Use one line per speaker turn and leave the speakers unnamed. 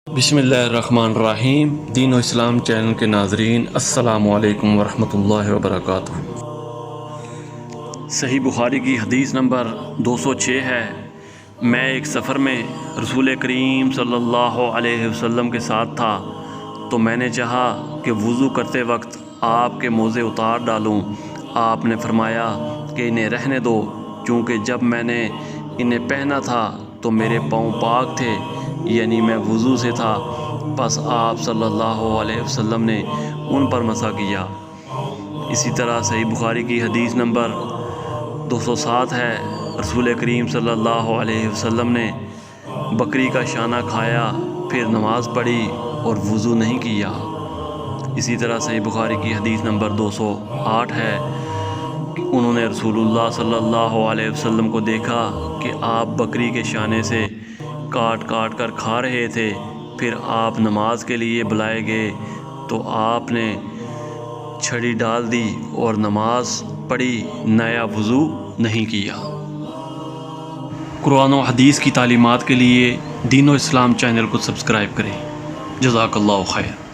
بسم اللہ الرحمن الرحیم۔ دین و اسلام چینل کے ناظرین، السلام علیکم ورحمۃ اللہ وبرکاتہ۔ صحیح بخاری کی حدیث نمبر 206 ہے، میں ایک سفر میں رسول کریم صلی اللہ علیہ وسلم کے ساتھ تھا تو میں نے چاہا کہ وضو کرتے وقت آپ کے موزے اتار ڈالوں۔ آپ نے فرمایا کہ انہیں رہنے دو، چونکہ جب میں نے انہیں پہنا تھا تو میرے پاؤں پاک تھے، یعنی میں وضو سے تھا۔ پس آپ صلی اللہ علیہ وسلم نے ان پر مسح کیا۔ اسی طرح صحیح بخاری کی حدیث نمبر 207 ہے، رسول کریم صلی اللہ علیہ وسلم نے بکری کا شانہ کھایا، پھر نماز پڑھی اور وضو نہیں کیا۔ اسی طرح صحیح بخاری کی حدیث نمبر 208 ہے کہ انہوں نے رسول اللہ صلی اللہ علیہ وسلم کو دیکھا کہ آپ بکری کے شانے سے کاٹ کاٹ کر کھا رہے تھے۔ پھر آپ نماز کے لیے بلائے گئے تو آپ نے چھڑی ڈال دی اور نماز پڑھی، نیا وضو نہیں کیا۔ قرآن و حدیث کی تعلیمات کے لیے دین و اسلام چینل کو سبسکرائب کریں۔ جزاک اللہ خیر۔